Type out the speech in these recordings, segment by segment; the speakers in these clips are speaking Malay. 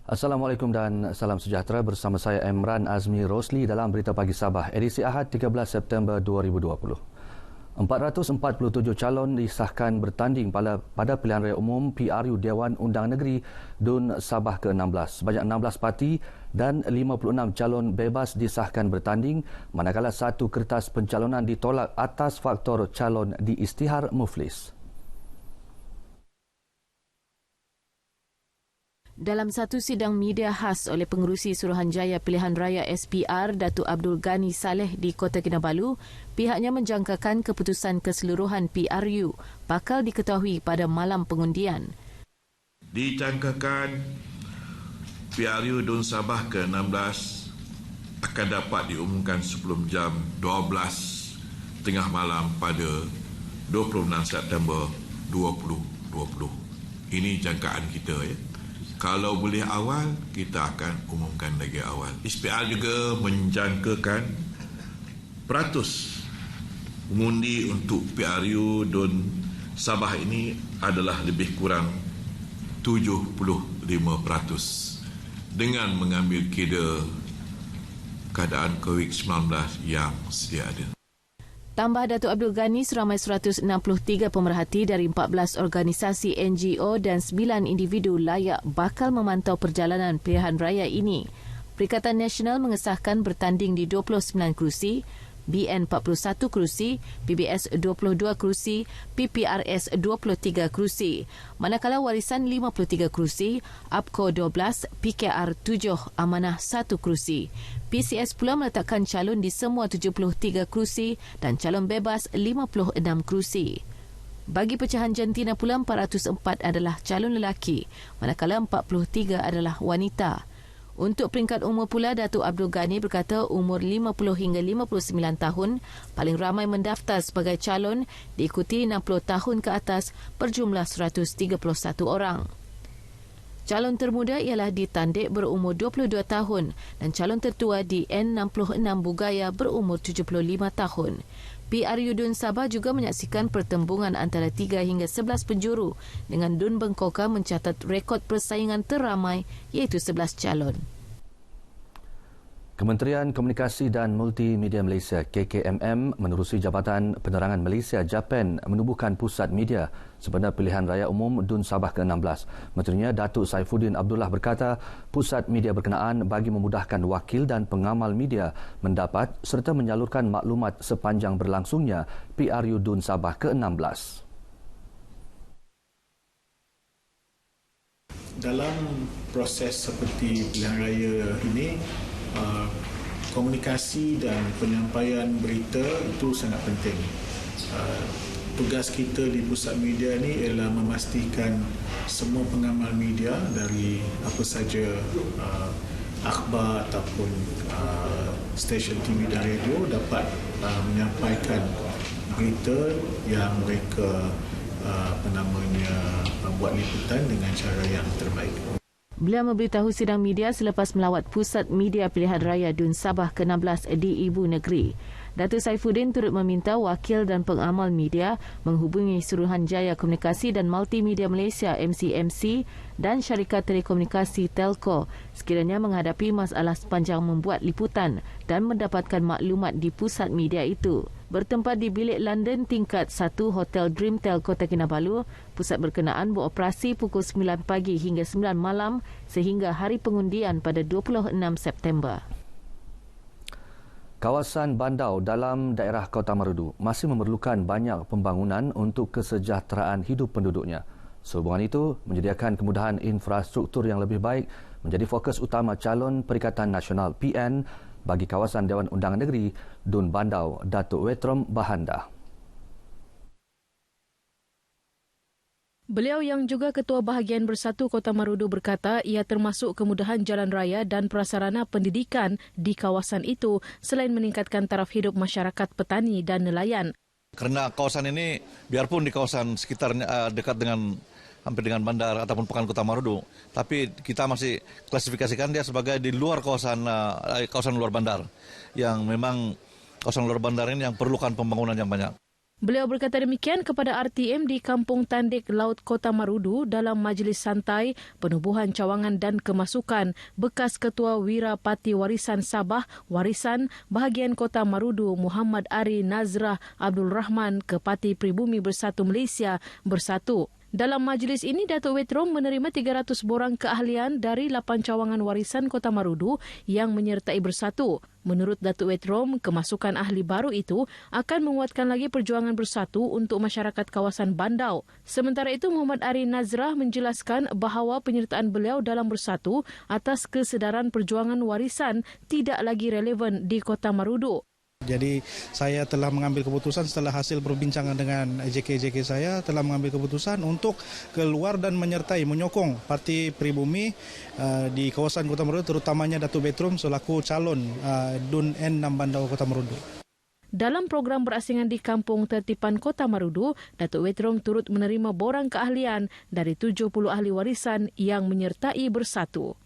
Assalamualaikum dan salam sejahtera, bersama saya Emran Azmi Rosli dalam Berita Pagi Sabah, edisi Ahad 13 September 2020. 447 calon disahkan bertanding pada pilihan raya umum PRU Dewan Undang Negeri DUN Sabah ke-16. Sebanyak 16 parti dan 56 calon bebas disahkan bertanding, manakala satu kertas pencalonan ditolak atas faktor calon diisytihar muflis. Dalam satu sidang media khas oleh Pengerusi Suruhanjaya Pilihan Raya SPR, Datuk Abdul Ghani Saleh di Kota Kinabalu, pihaknya menjangkakan keputusan keseluruhan PRU bakal diketahui pada malam pengundian. Dijangkakan PRU DUN Sabah ke-16 akan dapat diumumkan sebelum jam 12 tengah malam pada 26 September 2020. Ini jangkaan kita, ya. Kalau boleh awal, kita akan umumkan lagi awal. SPR juga menjangkakan peratus pengundi untuk PRU DUN Sabah ini adalah lebih kurang 75% dengan mengambil kira keadaan COVID-19 yang sedia ada. Tambah Datuk Abdul Ghani, seramai 163 pemerhati dari 14 organisasi NGO dan 9 individu layak bakal memantau perjalanan pilihan raya ini. Perikatan Nasional mengesahkan bertanding di 29 kerusi, BN 41 kerusi, PBS 22 kerusi, PPRS 23 kerusi. Manakala Warisan 53 kerusi, APCO 12, PKR 7, Amanah 1 kerusi. PCS pula meletakkan calon di semua 73 kerusi dan calon bebas 56 kerusi. Bagi pecahan jantina pula 404 adalah calon lelaki, manakala 43 adalah wanita. Untuk peringkat umur pula, Datuk Abdul Ghani berkata umur 50 hingga 59 tahun paling ramai mendaftar sebagai calon, diikuti 60 tahun ke atas berjumlah 131 orang. Calon termuda ialah di Tandik berumur 22 tahun dan calon tertua di N66 Bugaya berumur 75 tahun. PRU DUN Sabah juga menyaksikan pertembungan antara 3 hingga 11 penjuru dengan DUN Bengkoka mencatat rekod persaingan teramai iaitu 11 calon. Kementerian Komunikasi dan Multimedia Malaysia KKMM menerusi Jabatan Penerangan Malaysia JAPAN menubuhkan pusat media sempena pilihan raya umum DUN Sabah ke-16. Menterinya Datuk Saifuddin Abdullah berkata pusat media berkenaan bagi memudahkan wakil dan pengamal media mendapat serta menyalurkan maklumat sepanjang berlangsungnya PRU DUN Sabah ke-16. Dalam proses seperti pilihan raya ini, komunikasi dan penyampaian berita itu sangat penting. Tugas kita di pusat media ini ialah memastikan semua pengamal media dari apa saja akhbar ataupun stesen TV dan radio dapat menyampaikan berita yang mereka buat liputan dengan cara yang terbaik. Beliau memberitahu sidang media selepas melawat pusat media pilihan raya DUN Sabah ke-16 di Ibu Negeri. Datuk Saifuddin turut meminta wakil dan pengamal media menghubungi Suruhanjaya Komunikasi dan Multimedia Malaysia MCMC dan syarikat telekomunikasi Telco sekiranya menghadapi masalah sepanjang membuat liputan dan mendapatkan maklumat di pusat media itu. Bertempat di bilik London tingkat 1 Hotel Dreamtel Kota Kinabalu, pusat berkenaan beroperasi pukul 9 pagi hingga 9 malam sehingga hari pengundian pada 26 September. Kawasan bandar dalam daerah Kota Marudu masih memerlukan banyak pembangunan untuk kesejahteraan hidup penduduknya. Sehubungan itu, menyediakan kemudahan infrastruktur yang lebih baik menjadi fokus utama calon Perikatan Nasional PN bagi kawasan Dewan Undangan Negeri DUN Bandar Datuk Wetrom Bahanda. Beliau yang juga Ketua Bahagian Bersatu Kota Marudu berkata ia termasuk kemudahan jalan raya dan prasarana pendidikan di kawasan itu selain meningkatkan taraf hidup masyarakat petani dan nelayan. Kerana kawasan ini biarpun di kawasan sekitarnya dekat dengan hampir dengan bandar ataupun Pekan Kota Marudu, tapi kita masih klasifikasikan dia sebagai di luar kawasan luar bandar yang memang kawasan luar bandar ini yang perlukan pembangunan yang banyak. Beliau berkata demikian kepada RTM di Kampung Tandik Laut Kota Marudu dalam majlis santai penubuhan cawangan dan kemasukan bekas Ketua Wira Parti Warisan Sabah Warisan Bahagian Kota Marudu Muhammad Ari Nazrah Abdul Rahman ke Parti Pribumi Bersatu Malaysia Bersatu. Dalam majlis ini, Datuk Wetrom menerima 300 borang keahlian dari 8 cawangan warisan Kota Marudu yang menyertai Bersatu. Menurut Datuk Wetrom, kemasukan ahli baru itu akan menguatkan lagi perjuangan Bersatu untuk masyarakat kawasan Bandau. Sementara itu, Muhammad Ari Nazrah menjelaskan bahawa penyertaan beliau dalam Bersatu atas kesedaran perjuangan warisan tidak lagi relevan di Kota Marudu. Jadi saya telah mengambil keputusan setelah hasil perbincangan dengan JK saya telah mengambil keputusan untuk keluar dan menyokong Parti Pribumi di kawasan Kota Marudu, terutamanya Datuk Wetrom selaku calon DUN N6 Bandau Kota Marudu. Dalam program berasingan di Kampung Tertipan Kota Marudu, Datuk Wetrom turut menerima borang keahlian dari 70 ahli warisan yang menyertai Bersatu.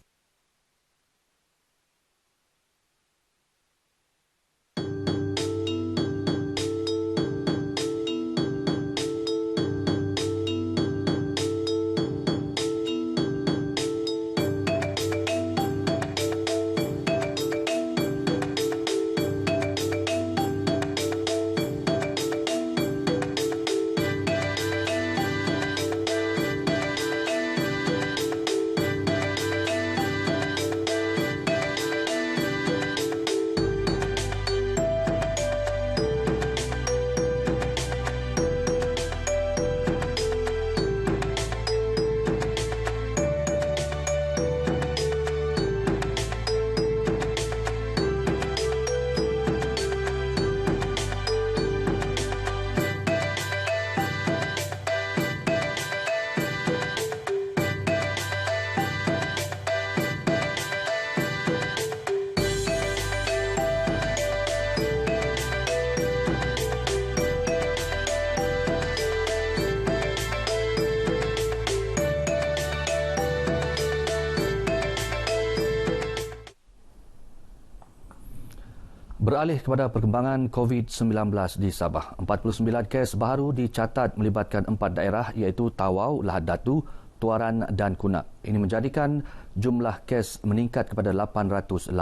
Beralih kepada perkembangan COVID-19 di Sabah. 49 kes baru dicatat melibatkan 4 daerah iaitu Tawau, Lahad Datu, Tuaran dan Kunak. Ini menjadikan jumlah kes meningkat kepada 808.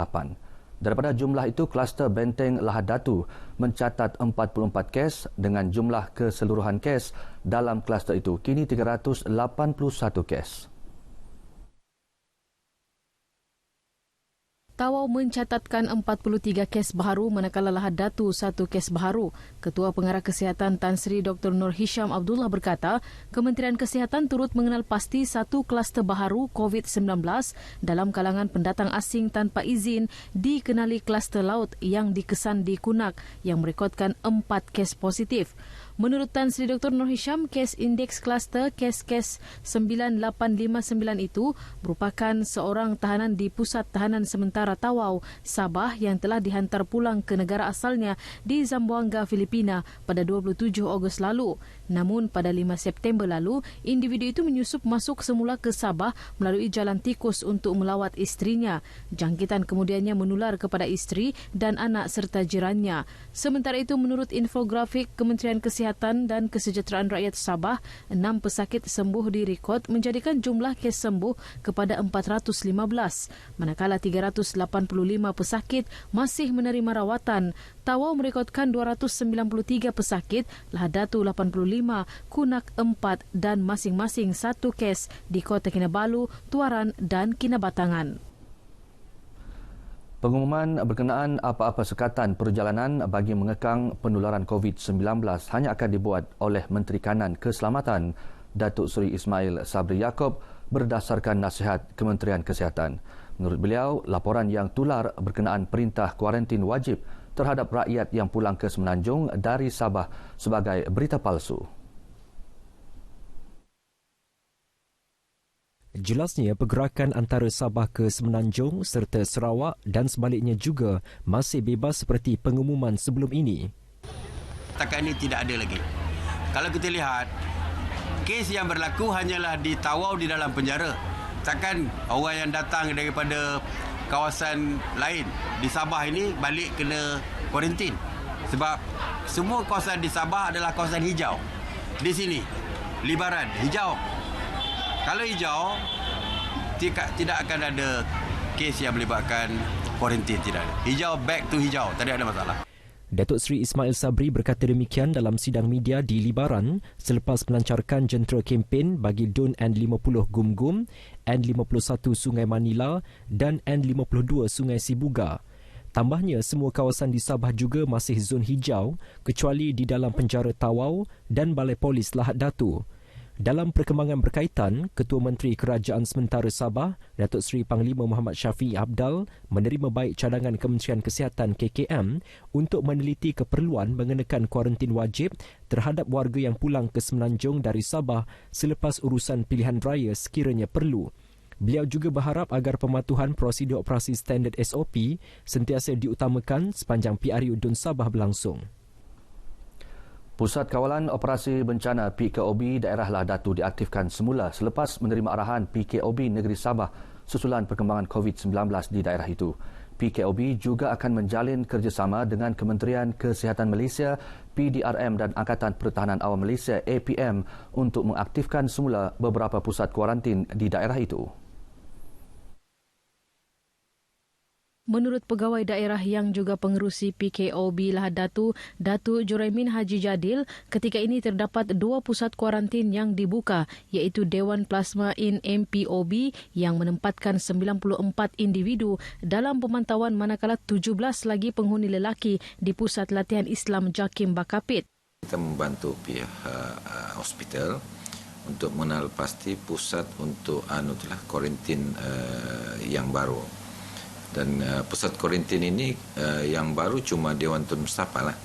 Daripada jumlah itu, kluster Benteng Lahad Datu mencatat 44 kes dengan jumlah keseluruhan kes dalam kluster itu kini 381 kes. Tawau mencatatkan 43 kes baharu manakala Lahad Datu 1 kes baharu. Ketua Pengarah Kesihatan Tan Sri Dr. Nur Hisham Abdullah berkata, Kementerian Kesihatan turut mengenal pasti 1 kluster baharu COVID-19 dalam kalangan pendatang asing tanpa izin dikenali kluster laut yang dikesan di Kunak yang merekodkan 4 kes positif. Menurut Tan Sri Dr. Nur Hisham, kes indeks kluster kes-kes 9859 itu merupakan seorang tahanan di Pusat Tahanan Sementara Tawau, Sabah yang telah dihantar pulang ke negara asalnya di Zamboanga, Filipina pada 27 Ogos lalu. Namun pada 5 September lalu, individu itu menyusup masuk semula ke Sabah melalui jalan tikus untuk melawat isterinya. Jangkitan kemudiannya menular kepada isteri dan anak serta jirannya. Sementara itu, menurut infografik Kementerian Kesihatan dan Kesejahteraan Rakyat Sabah, 6 pesakit sembuh direkod menjadikan jumlah kes sembuh kepada 415, manakala 385 pesakit masih menerima rawatan. Tawau merekodkan 293 pesakit, Lahad Datu 85, Kunak 4 dan masing-masing 1 kes di Kota Kinabalu, Tuaran dan Kinabatangan. Pengumuman berkenaan apa-apa sekatan perjalanan bagi mengekang penularan COVID-19 hanya akan dibuat oleh Menteri Kanan Keselamatan Datuk Seri Ismail Sabri Yaakob berdasarkan nasihat Kementerian Kesihatan. Menurut beliau, laporan yang tular berkenaan perintah kuarantin wajib terhadap rakyat yang pulang ke Semenanjung dari Sabah sebagai berita palsu. Jelasnya, pergerakan antara Sabah ke Semenanjung serta Sarawak dan sebaliknya juga masih bebas seperti pengumuman sebelum ini. Setakat ini tidak ada lagi. Kalau kita lihat, kes yang berlaku hanyalah di Tawau di dalam penjara. Takkan orang yang datang daripada kawasan lain di Sabah ini balik kena kuarantin. Sebab semua kawasan di Sabah adalah kawasan hijau. Di sini, libaran, hijau. Kalau hijau, tidak akan ada kes yang melibatkan kuarantin, tidak ada. Hijau, back to hijau, tak ada masalah. Datuk Seri Ismail Sabri berkata demikian dalam sidang media di Libaran selepas melancarkan jentera kempen bagi DUN N50 Gum-Gum, N51 Sungai Manila dan N52 Sungai Sibuga. Tambahnya, semua kawasan di Sabah juga masih zon hijau kecuali di dalam penjara Tawau dan Balai Polis Lahad Datu. Dalam perkembangan berkaitan, Ketua Menteri Kerajaan Sementara Sabah, Datuk Seri Panglima Muhammad Syafiee Apdal menerima baik cadangan Kementerian Kesihatan KKM untuk meneliti keperluan mengenakan kuarantin wajib terhadap warga yang pulang ke Semenanjung dari Sabah selepas urusan pilihan raya sekiranya perlu. Beliau juga berharap agar pematuhan prosedur operasi standard SOP sentiasa diutamakan sepanjang PRU DUN Sabah berlangsung. Pusat Kawalan Operasi Bencana PKOB Daerah Lahad Datu diaktifkan semula selepas menerima arahan PKOB Negeri Sabah susulan perkembangan COVID-19 di daerah itu. PKOB juga akan menjalin kerjasama dengan Kementerian Kesihatan Malaysia, PDRM dan Angkatan Pertahanan Awam Malaysia APM untuk mengaktifkan semula beberapa pusat kuarantin di daerah itu. Menurut pegawai daerah yang juga pengerusi PKOB Lahad Datu, Datuk Juraimin Haji Jadil, ketika ini terdapat 2 pusat kuarantin yang dibuka, iaitu Dewan Plasma In MPOB yang menempatkan 94 individu dalam pemantauan manakala 17 lagi penghuni lelaki di Pusat Latihan Islam Jakim Bakapit. Kita membantu pihak hospital untuk mengenal pasti pusat untuk kuarantin yang baru. Dan pusat kuarantin ini yang baru cuma Dewan Tun Mustafa lah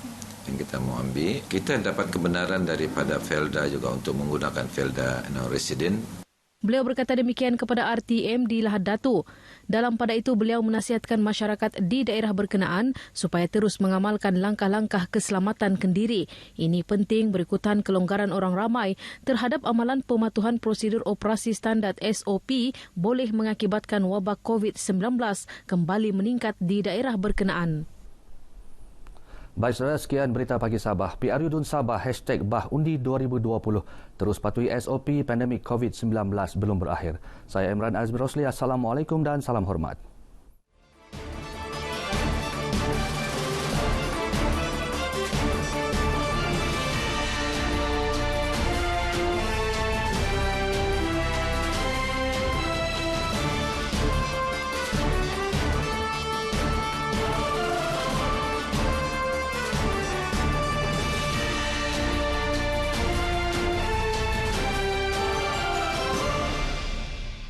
yang kita mau ambil. Kita dapat kebenaran daripada Felda juga untuk menggunakan Felda resident. Beliau berkata demikian kepada RTM di Lahad Datu. Dalam pada itu, beliau menasihatkan masyarakat di daerah berkenaan supaya terus mengamalkan langkah-langkah keselamatan kendiri. Ini penting berikutan kelonggaran orang ramai terhadap amalan pematuhan prosedur operasi standar SOP boleh mengakibatkan wabak COVID-19 kembali meningkat di daerah berkenaan. Baik saudara, sekian berita pagi Sabah. PRU DUN Sabah #BahUndi 2020 terus patuhi SOP pandemik COVID-19 belum berakhir. Saya Emran Azmi Rosli. Assalamualaikum dan salam hormat.